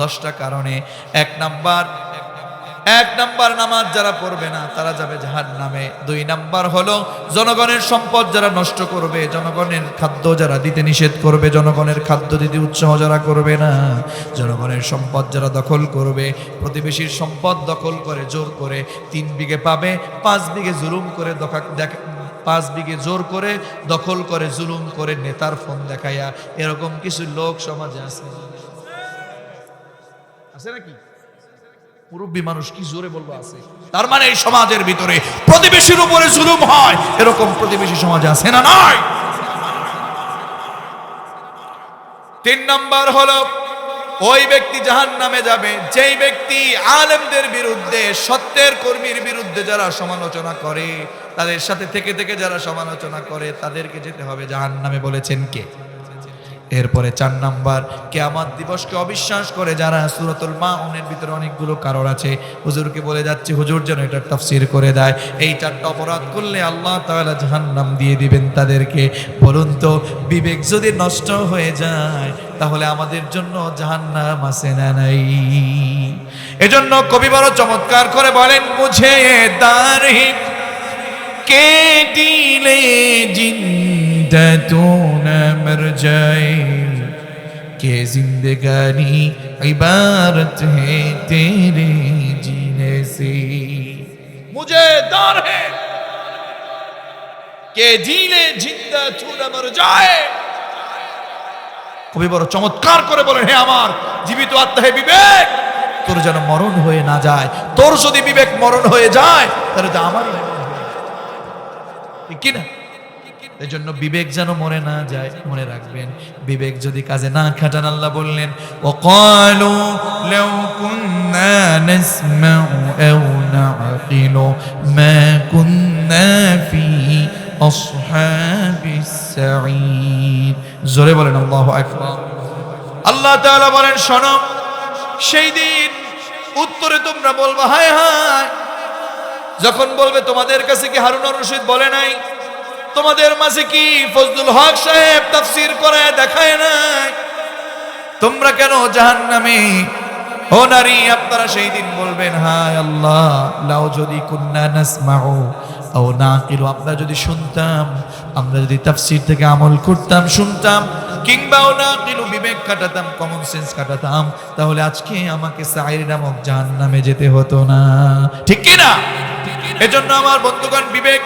10টা কারণে। এক নাম্বার নামাজ যারা পড়বে না তারা যাবে জাহান্নামে। 2 নাম্বার হলো জনগণের সম্পদ যারা নষ্ট করবে, জনগণের খাদ্য যারা দিতে নিষেধ করবে, জনগণের খাদ্য দিতে উৎসাহ যারা করবে না, জনগণের সম্পদ যারা দখল করবে, প্রতিবেশীর সম্পদ দখল করে জোর করে 3 বিঘে পাবে, 5 বিঘে জুলুম করে 5 বিঘে জোর করে দখল করে জুলুম করে নেতার ফোন দেখাইয়া, এরকম কিছু লোক সমাজে আছে নাকি? মুরব্বী মানুষ কি জোরে বলবো আছে। তার মানে এই সমাজের ভিতরে প্রতিবেশীর উপরে জুলুম হয়, এরকম প্রতিবেশী সমাজে আছে না নাই? 3 নাম্বার হলো ওই ব্যক্তি জাহান্নামে যাবে যেই ব্যক্তি আলেমদের বিরুদ্ধে, সত্যের কর্মীর বিরুদ্ধে যারা সমালোচনা করে, তাদের সাথে থেকে থেকে যারা সমালোচনা করে, তাদেরকে যেতে হবে জাহান্নামে। বলেছেন কে? এরপরে 4 নাম্বার, কিয়ামত দিবসকে অবিশ্বাস করে যারা। সূরাতুল মাউনের ভিতরে অনেকগুলো কারণ আছে, হুজুরকে বলে যাচ্ছে হুজুর যেন এটা তাফসীর করে দেয়। এই 4টা অপরাধ করলে আল্লাহ তাআলা জাহান্নাম দিয়ে দিবেন তাদেরকে। বলুন তো, বিবেক যদি নষ্ট হয়ে যায় তাহলে আমাদের জন্য জাহান্নাম আছে না নাই? এজন্য কবি বড় চমৎকার করে বলেন, মুঝে দারহি কে দিলে জিন্দা তু না মর যায়, কে জিন্দগানি ইবারত है तेरे जीने से, मुझे डर है के जीले जिंदा तू ना मर जाए। কবি বড় চমৎকার করে বলেন, হে আমার জীবিত আত্মা, হে বিবেক, তোর যেন মরণ হয়ে না যায়। তোর যদি বিবেক মরণ হয়ে যায় তাহলে তো আমারই মরণ হয়ে যায়, ঠিক কি না? এই জন্য বিবেক যেন মরে না যায়, মনে রাখবেন। বিবেক যদি কাজে না খাটান, আল্লাহ বললেন ওয়াকালু লাউ কুন্না নাসমাউ আও নাআকিলু মা কুন্না ফি আসহাবিস সাঈদ। জোরে বলেন আল্লাহু আকবার। আল্লাহ তাআলা বলেন শোনো, সেই দিন উত্তরে তোমরা বলবা হায় হায়। যখন বলবে তোমাদের কাছে কি হারুন আর রশিদ বলে নাই? তোমাদের মাঝে কি ফজলুল হক সাহেব তাফসীর করে দেখায় নাই? তোমরা কেন জাহান্নামে? ও নারী, আপনারা সেই দিন বলবেন হায় আল্লাহ, লাউ যদি কুন্না নাসমাউ আও নাকিলু, আমরা যদি শুনতাম, আমরা যদি তাফসীর থেকে আমল করতাম, শুনতাম, কিংবা নাকিলু বিবেক কাটাতাম, কমন সেন্স কাটাতাম, তাহলে আজকে আমাকে সাঈর নামক জাহান্নামে যেতে হতো না, ঠিক কি না? এজন্য আমার বন্ধুগণ, বিবেক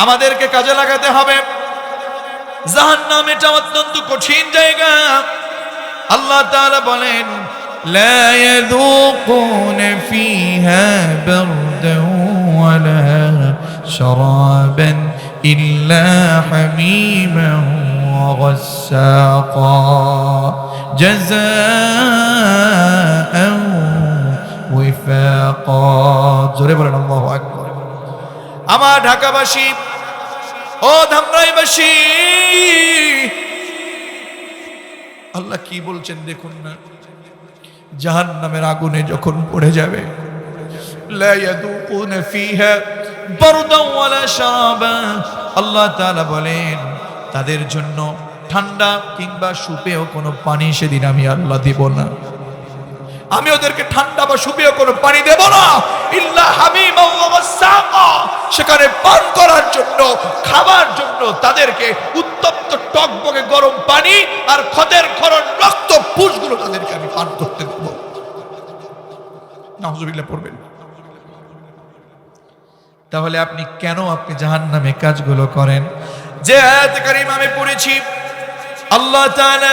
আমাদেরকে কাজে লাগাতে হবে। জাহান্নাম এটা অত্যন্ত কঠিন জায়গা। আল্লাহ তাআলা বলেন লা ইয়াযুকুনা ফিহা বারদান ওয়ালা শারাবান ইল্লা হামীমান ওয়া গাসসাকা জাযাআন ওয়িফাকা। জোরে বলেন আল্লাহু আকবার। আমার ঢাকাবাসী, ও ধামরাইবাসী, আল্লাহ কি বলছেন দেখুন না। জাহান্নামের আগুনে যখন পড়ে যাবে, লা ইয়াযুকুনা ফিহা বারদান ওয়ালা শারাবা, আল্লাহ তাআলা বলেন তাদের জন্য ঠান্ডা কিংবা সুপেয় কোনো পানি সেদিন আমি আল্লাহ দিব না। আমি ওদেরকে ঠান্ডা বা সুপেয় কোনো পানি দেব না। ইল্লা হামিমা ওয়া গাসসাকা, সেখানে পান করার জন্য, খাবার জন্য তাদেরকে উত্তপ্ত টকবকে গরম পানি আর খদের খরণ রক্ত পুষগুলো তাদেরকে আমি পান করতে দেব। নাউজুবিল্লাহ পড়বেন। তাহলে আপনি কেন আপনি জাহান্নামে কাজগুলো করেন? যে আয়াত কারীমা আমি পড়েছি, আল্লাহ তাআলা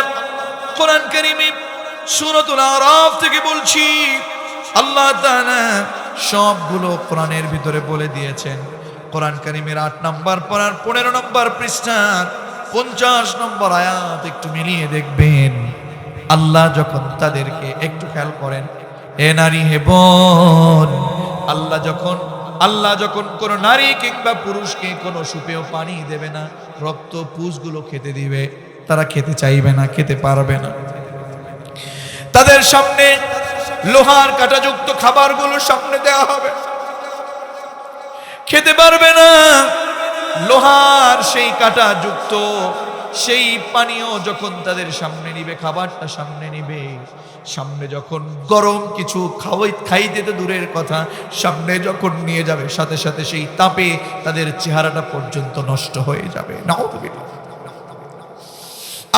কোরআন কারীমে সূরাতুল আরাফ থেকে বলছি, আল্লাহ তাআলা সবগুলো কোরআনের ভিতরে বলে দিয়েছেন। কোরআন কারীমের 8 নম্বর পারার 15 নম্বর পৃষ্ঠার 50 নম্বর আয়াত একটু মিলিয়ে দেখবেন। আল্লাহ যখন তাদেরকে, একটু খেয়াল করেন এ নারী হে বোন, আল্লাহ যখন কোন নারী কিংবা পুরুষকে কোনো সুপেয় পানি দেবে না, রক্ত পুষগুলো খেতে দিবে, তারা খেতে চাইবে না, খেতে পারবে না। তাদের সামনে লোহার কাঁটাযুক্ত খাবারগুলো সামনে দেওয়া হবে, খেতে পারবে না। লোহার সেই কাঁটাযুক্ত সেই পানীয় যখন তাদের সামনে নিবে, খাবারটা সামনে নিবে, সামনে যখন গরম কিছু খাইতে তো দূরের কথা, সামনে যখন নিয়ে যাবে, সাথে সাথে সেই তাপে তাদের চেহারাটা পর্যন্ত নষ্ট হয়ে যাবে। নাউযুবিল্লাহ।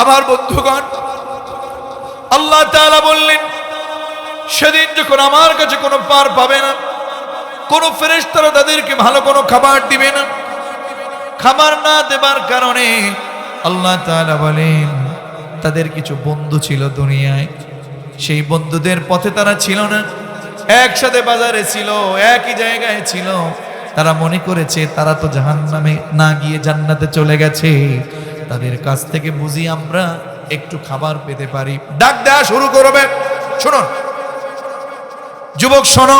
আমার বন্ধুগণ, আল্লাহ তাআলা বললেন সেদিন যখন আমার কাছে কোনো পার পাবে না, কোনো ফেরেশতারা তাদেরকে ভালো কোনো খাবার দিবে না। খাবার না দেবার কারণে আল্লাহ তাআলা বলেন তাদের কিছু বন্ধু ছিল দুনিয়ায়, সেই বন্ধুদের পথে তারা ছিল না, একসাথে বাজারে ছিল, একই জায়গায় ছিল। তারা মনে করেছে তারা তো জাহান্নামে না গিয়ে জান্নাতে চলে গেছে, তাদের কাছ থেকে বুঝি আমরা একটু খাবার পেতে পারি। ডাক দেওয়া শুরু করবে। শুনুন যুবক, শোনো,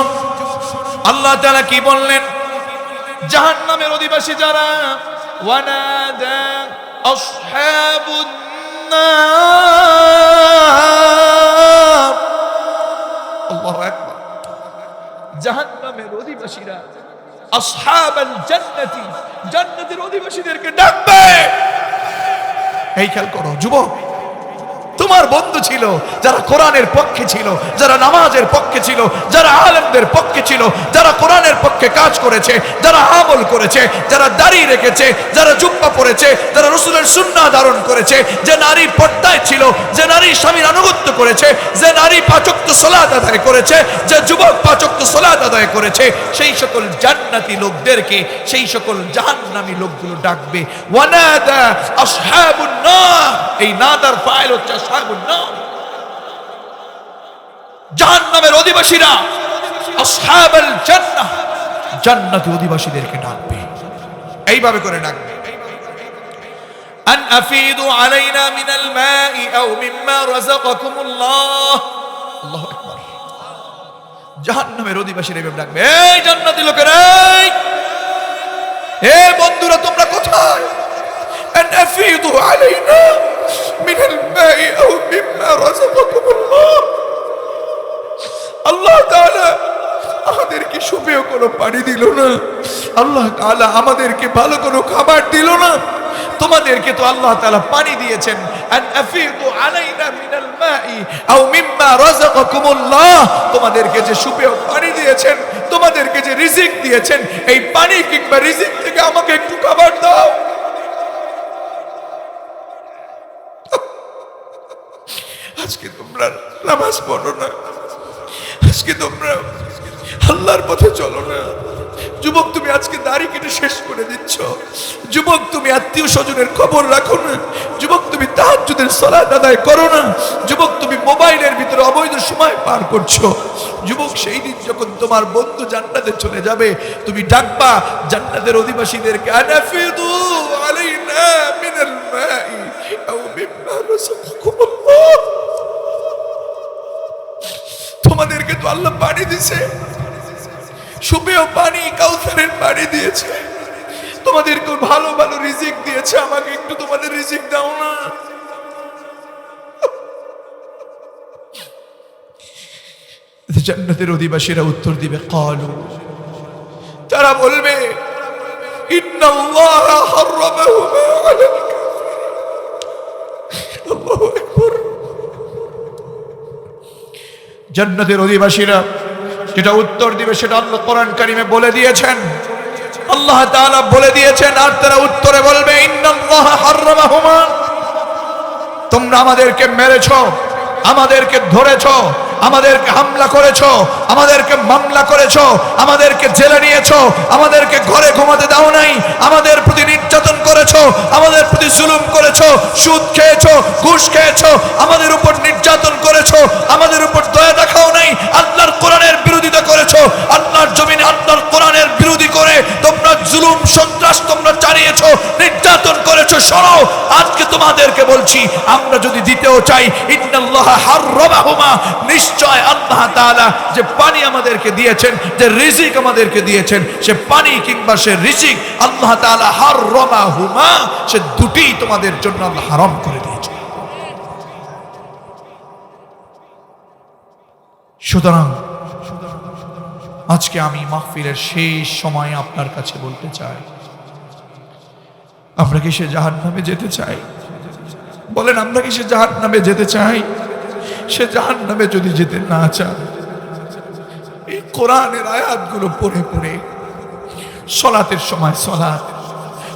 আল্লাহ তাআলা কি বললেন? জাহান্নামের অধিবাসী যারা, ওয়ানাদা আসহাবুন নার, আল্লাহু আকবার, জাহান্নামের অধিবাসীরা আসহাবাল জান্নাতি, জান্নাতের অধিবাসীদেরকে ডাকবে। এই খেয়াল করো যুবক, তোমার বন্ধু ছিল যারা কোরআনের পক্ষে ছিল, যারা নামাজের পক্ষে ছিল, যারা আলেমদের পক্ষে ছিল, যারা কোরআনের পক্ষে কাজ করেছে, যারা আমল করেছে, যারা দাড়ি রেখেছে, যারা জুব্বা পরেছে, যারা রাসূলের সুন্নাহ ধারণ করেছে, যে নারী পর্দায় ছিল, যে নারী স্বামীর আনুগত্য করেছে, যে নারী 5 ওয়াক্ত সালাত আদায় করেছে, যে যুবক 5 ওয়াক্ত সালাত আদায় করেছে, সেই সকল জান্নাতি লোকদেরকে সেই সকল জাহান্নামী লোকগুলো ডাকবে। ওয়ানাদা আসহাবুন নার, এই নাদার ফাইল হচ্ছে আসহাবুন নার। জাহান্নামের অধিবাসীরা আসহাবুল জান্নাহ জান্নাতি অধিবাসীদেরকে ডাকবে, এইভাবে করে ডাকবে, আন আফিদু আলাইনা মিনাল মাই আও মিম্মা রাযাকাকুমুল্লাহ। আল্লাহু আকবার। জাহান্নামের অধিবাসীরা এইভাবে ডাকবে, এই জান্নাতি লোকেরা, হে বন্ধুরা তোমরা কোথায়? আন আফিদু আলাইনা মিনাল মাই আও মিম্মা রাযাকাকুমুল্লাহ। আল্লাহ তাআলা আমাদেরকে সুপেয় কোনো পানি দিল না, আল্লাহ তাআলা আমাদেরকে ভালো কোনো খাবার দিল না, তোমাদেরকে তো আল্লাহ তাআলা পানি দিয়েছেন। আন আফিদু আলাইনা মিনাল মাই আও মিম্মা রাযাকাকুমুল্লাহ, তোমাদেরকে যে সুপেয় পানি দিয়েছেন, তোমাদেরকে যে রিজিক দিয়েছেন, এই পানি কিংবা রিজিক থেকে আমাকে একটু খাবার দাও। আজকে তোমরা নামাজ পড়ো না, আজকে তোমরা আল্লাহর পথে চলো না। যুবক তুমি আজকে দাড়ি কেটে শেষ করে দিচ্ছ, যুবক তুমি আত্মীয় স্বজনের খবর রাখো না, যুবক তুমি তাহাজ্জুদের সালাত আদায় করো না, যুবক তুমি মোবাইলের ভিতরে অবৈধ সময় পার করছো। যুবক সেই দিন যখন তোমার বন্ধু জান্নাতে চলে যাবে, তুমি ডাকবা জান্নাতের অধিবাসীদেরকে, আনাফিদু আলাইনা মিনাল মাই আও মিম্মা রাযাকাকুমুল্লাহ। তোমাদেরকে তো আল্লাহ পানি দিয়েছে, সুপেয় পানি, কাউসারের পানি দিয়েছে, তোমাদেরকে ভালো ভালো রিজিক দিয়েছে, আমাকে একটু তোমাদের রিজিক দাও না। জান্নাতের অধিবাসীরা উত্তর দিবে, ক্বালু, তারা বলবে, ইন্নাল্লাহা হারামাহুমা আলাল কাফিরিন। আল্লাহু আকবার। জান্নাতের অধিবাসীরা যেটা উত্তর দিবে সেটা আল্লাহ কোরআন কারীমে বলে দিয়েছেন, আল্লাহ তাআলা বলে দিয়েছেন, আর তারা উত্তরে বলবে, ইন্নাল্লাহা হারামাহুমা, তোমরা আমাদেরকে মেরেছো, আমাদেরকে ধরেছো, আমাদেরকে হামলা করেছো, আমাদেরকে মামলা করেছো, আমাদেরকে জেলে নিয়েছো, আমাদেরকে ঘরে ঘুমাতে দাও নাই, আমাদের প্রতি নির্যাতন করেছো, আমাদের প্রতি জুলুম করেছো, সুদ খেয়েছো, ঘুষ খেয়েছো, আমাদের উপর নির্যাতন করেছো, আমাদের উপর দয়া দেখাও নাই, আল্লাহর কোরআনের বিরোধিতা করেছো, আল্লাহর জমিনে আল্লাহর কোরআনের বিরোধী করে তোমরা জুলুম সন্ত্রাস তোমরা চালিয়েছো, নির্যাতন করেছো। শোনো, আজকে তোমাদেরকে বলছি, আমরা যদি দিতেও চাই, ইন্নাল্লাহা হারামাহুমা, নিশ্চয় আল্লাহ তাআলা যে পানি আমাদেরকে দিয়েছেন, যে রিজিক আমাদেরকে দিয়েছেন, সে পানি কিংবা সে রিজিক আল্লাহ তাআলা হারামাহুমা, সে দুটি তোমাদের জন্য আল্লাহ হারাম করে দিয়েছেন। সুতরাং আজকে আমি মাহফিলের শেষ সময় আপনার কাছে বলতে চাই, আমরা কি সে জাহান্নামে যেতে চাই? বলেন, আমরা কি সে জাহান্নামে যেতে চাই? সে জাহান্নামে যদি যেতে না চান, এই কোরআনের আয়াতগুলো পড়ে পড়ে, সালাতের সময় সালাত,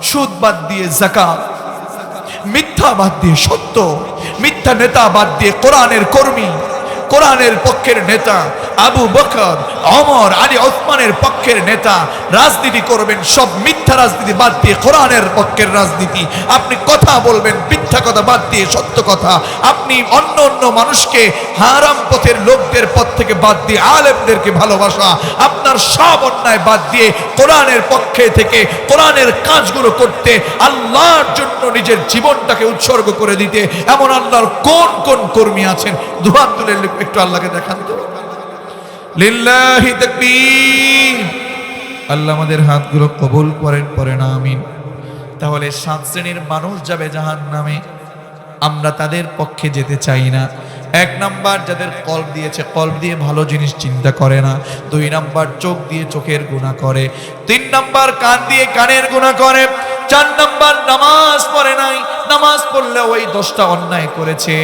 সুদ বাদ দিয়ে যাকাত, মিথ্যা বাদ দিয়ে সত্য, মিথ্যা নেতা বাদ দিয়ে কোরআনের কর্মী, কোরআনের পক্ষের নেতা, আবু বকর, ওমর, আলী, ওসমানের পক্ষের নেতা রাজনীতি করবেন, সব মিথ্যা রাজনীতি বাদ দিয়ে কোরআনের পক্ষের রাজনীতি। আপনি কথা বলবেন মিথ্যা কথা বাদ দিয়ে সত্য কথা। আপনি অন্য অন্য মানুষকে হারাম পথের লোকদের পথ থেকে বাদ দিয়ে আলেমদেরকে ভালোবাসা, আপনার সব অন্যায় বাদ দিয়ে কোরআনের পক্ষে থেকে কোরআনের কাজগুলো করতে, আল্লাহর জন্য নিজের জীবনটাকে উৎসর্গ করে দিতে এমন আল্লাহর কোন কোন কর্মী আছেন? দুহাত তুলে একটু আল্লাহকে দেখান তো। লিল্লাহি তাকবীর। আল্লাহ আমাদের হাতগুলো কবুল করেন, পড়েন আমিন। তাহলে 7 শ্রেণীর মানুষ যাবে জাহান্নামে, আমরা তাদের পক্ষে যেতে চাই না। 1 নাম্বার, যাদের কলব দিয়েছে, কলব দিয়ে ভালো জিনিস চিন্তা করে না। 2 নাম্বার, চোখ দিয়ে চোখের গুনাহ করে। 3 নাম্বার, কান দিয়ে কানের গুনাহ করে। 4 নাম্বার, নামাজ পড়ে নাই, নামাজ পড়লে ওই 10টা অন্যায় করেছে।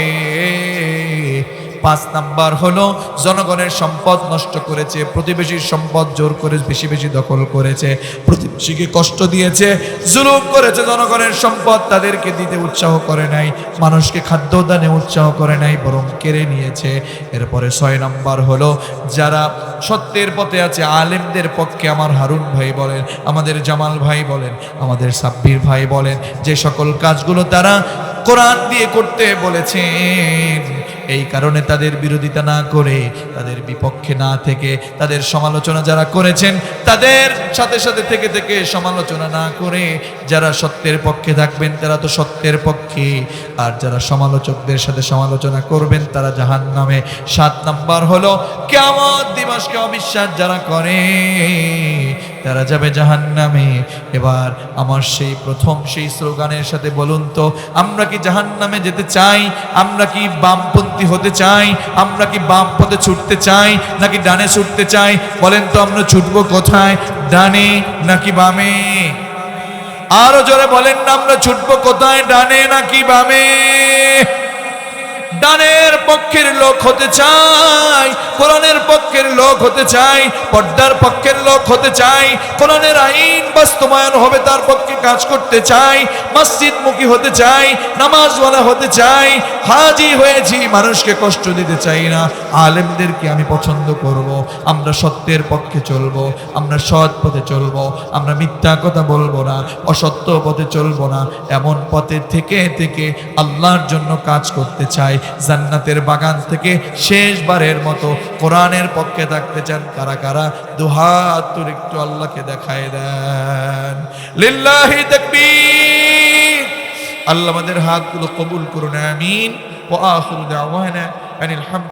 5 নাম্বার হলো জনগণের সম্পদ নষ্ট করেছে, প্রতিবেশীর সম্পদ জোর করে বেশি বেশি দখল করেছে, প্রতিবেশীকে কষ্ট দিয়েছে, জুলুম করেছে, জনগণের সম্পদ তাদেরকে দিতে উৎসাহ করে নাই, মানুষকে খাদ্যদানে উৎসাহ করে নাই, বরং কেড়ে নিয়েছে। এরপরে 6 নাম্বার হলো যারা সত্যের পথে আছে, আলেমদের পক্ষে, আমার হারুন ভাই বলেন, আমাদের জামাল ভাই বলেন, আমাদের সাব্বির ভাই বলেন, যে সকল কাজগুলো তারা কোরআন দিয়ে করতে বলেছেন, এই কারণে তাদের বিরোধিতা না করে, তাদের বিপক্ষে না থেকে, তাদের সমালোচনা যারা করেছেন তাদের সাথে সাথে থেকে থেকে সমালোচনা না করে যারা সত্যের পক্ষে থাকবেন তারা তো সত্যের পক্ষে, আর যারা সমালোচকদের সাথে সমালোচনা করবেন তারা জাহান্নামে। 7 নাম্বার হলো কিয়ামত দিবসকে অবিশ্বাস যারা করে তারা যাবে জাহান্নামে। এবার আমার সেই প্রথম সেই স্লোগানের সাথে বলুন তো, আমরা কি জাহান্নামে যেতে চাই? আমরা কি বামপন্থী হতে চাই? আমরা কি বাম পথে ছুটতে চাই নাকি ডানে ছুটতে চাই? বলেন তো আমরা ছুটবো কোথায়, ডানে নাকি বামে? আরো জোরে বলেন না, আমরা ছুটবো কোথায়, ডানে নাকি বামে? ডানের পক্ষের লোক হতে চাই, কোরআনের পক্ষের লোক হতে চাই, পর্দার পক্ষের লোক হতে চাই, কোরআনের আইন বাস্তবায়ন হবে তার পক্ষে কাজ করতে চাই, মসজিদমুখী হতে চাই, নামাজওয়ালা হতে চাই, হাজি হয়েছি মানুষকে কষ্ট দিতে চাই না, আলেমদেরকে আমি পছন্দ করব, আমরা সত্যের পক্ষে চলবো, আমরা সৎ পথে চলবো, আমরা মিথ্যা কথা বলবো না, অসত্য পথে চলবো না, এমন পথে থেকে থেকে আল্লাহর জন্য কাজ করতে চাই। জান্নাতের বাগান থেকে শেষবারের মতো কোরআনের পক্ষে থাকতে চান কারা কারা? দুহাত তুলে একটু আল্লাহকে দেখায় দেন, লিল্লাহি তাকবীর। আল্লাহ আমাদের হাতগুলো কবুল করুন, আমিন। ওয়া আখিরু দাওয়ানা আনিল হামদ।